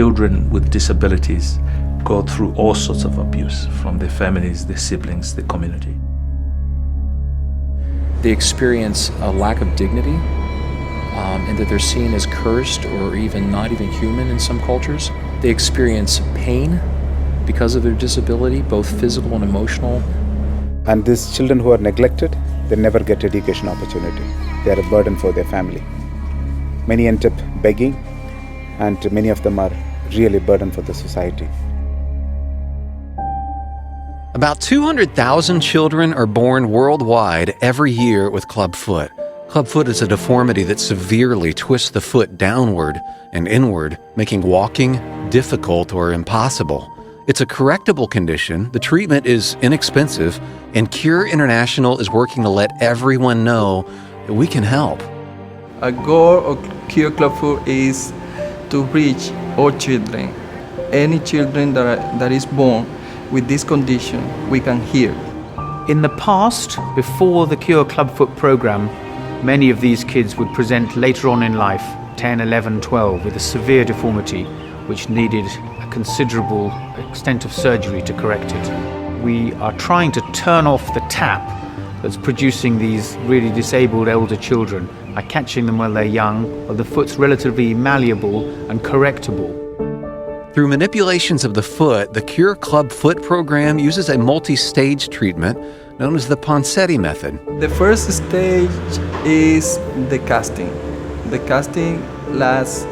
children with disabilities go through all sorts of abuse from their families, their siblings, the community. They experience a lack of dignity, and that they're seen as cursed or even not even human in some cultures. They experience pain because of their disability, both physical and emotional. And these children who are neglected, they never get education opportunity. They are a burden for their family. Many end up begging, and many of them are really a burden for the society. About 200,000 children are born worldwide every year with clubfoot. Clubfoot is a deformity that severely twists the foot downward and inward, making walking difficult or impossible. It's a correctable condition, the treatment is inexpensive, and Cure International is working to let everyone know that we can help. A goal of Cure Clubfoot is to reach all children. Any children that is born with this condition, we can heal. In the past, before the Cure Clubfoot program, many of these kids would present later on in life, 10, 11, 12, with a severe deformity which needed a considerable extent of surgery to correct it. We are trying to turn off the tap that's producing these really disabled elder children by catching them while they're young, or the foot's relatively malleable and correctable. Through manipulations of the foot, the Cure Clubfoot program uses a multi-stage treatment known as the Ponseti method. The first stage is the casting. The casting lasts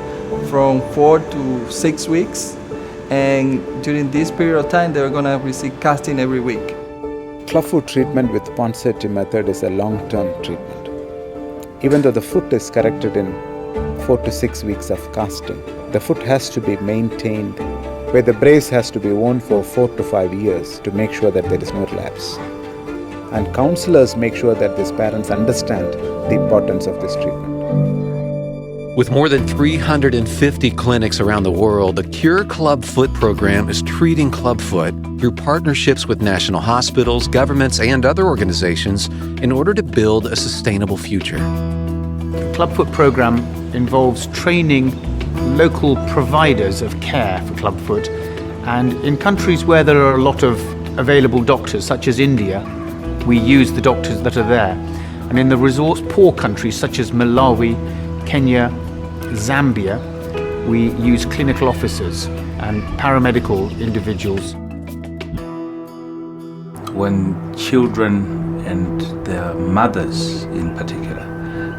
from 4 to 6 weeks, and during this period of time, they're gonna receive casting every week. Clubfoot treatment with Ponseti method is a long-term treatment. Even though the foot is corrected in 4 to 6 weeks of casting, the foot has to be maintained, where the brace has to be worn for 4 to 5 years to make sure that there is no relapse. And counselors make sure that these parents understand the importance of this treatment. With more than 350 clinics around the world, the Cure Clubfoot program is treating clubfoot through partnerships with national hospitals, governments, and other organizations in order to build a sustainable future. The Clubfoot program involves training local providers of care for clubfoot, and in countries where there are a lot of available doctors, such as India, we use the doctors that are there. And in the resource-poor countries such as Malawi, Kenya, Zambia, we use clinical officers and paramedical individuals. When children and their mothers in particular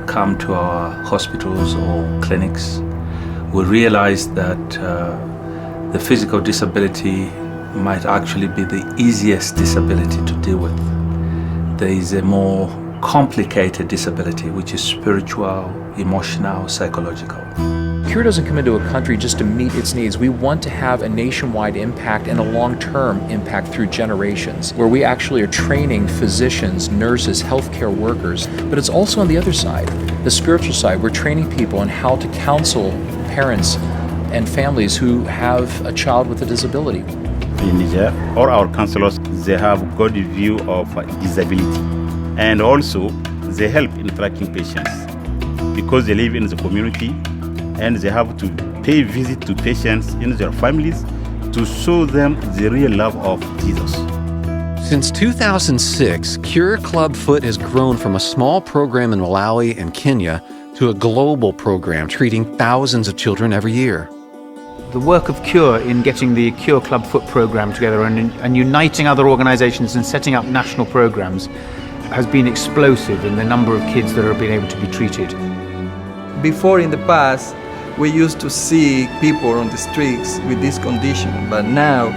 come to our hospitals or clinics, we realize that the physical disability might actually be the easiest disability to deal with. There is a more complicated disability, which is spiritual, emotional, psychological. Cure doesn't come into a country just to meet its needs. We want to have a nationwide impact and a long-term impact through generations, where we actually are training physicians, nurses, healthcare workers, but it's also on the other side, the spiritual side. We're training people on how to counsel parents and families who have a child with a disability. In Niger, all our counselors, they have good view of disability, and also they help in tracking patients because they live in the community and they have to pay visit to patients in their families to show them the real love of Jesus. Since 2006, Cure Clubfoot has grown from a small program in Malawi and Kenya to a global program treating thousands of children every year. The work of Cure in getting the Cure Clubfoot program together and uniting other organizations and setting up national programs has been explosive in the number of kids that have been able to be treated. Before, in the past, we used to see people on the streets with this condition, but now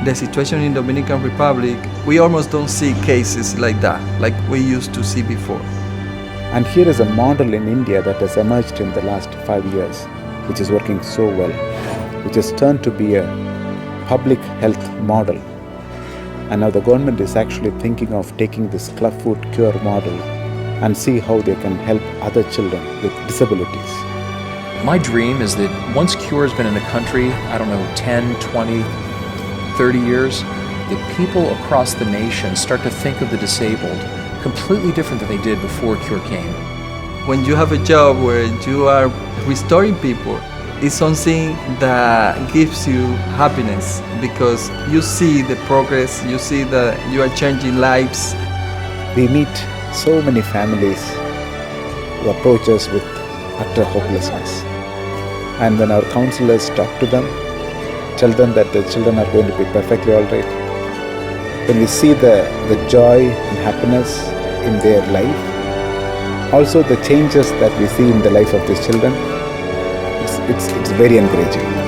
the situation in Dominican Republic, we almost don't see cases like that, like we used to see before. And here is a model in India that has emerged in the last 5 years, which is working so well, which has turned to be a public health model. And now the government is actually thinking of taking this clubfoot cure model and see how they can help other children with disabilities. My dream is that once Cure has been in the country, 10, 20, 30 years, that people across the nation start to think of the disabled completely different than they did before Cure came. When you have a job where you are restoring people, is something that gives you happiness because you see the progress, you see that you are changing lives. We meet so many families who approach us with utter hopelessness. And when our counselors talk to them, tell them that the children are going to be perfectly all right, when we see the joy and happiness in their life, also the changes that we see in the life of these children, it's very encouraging.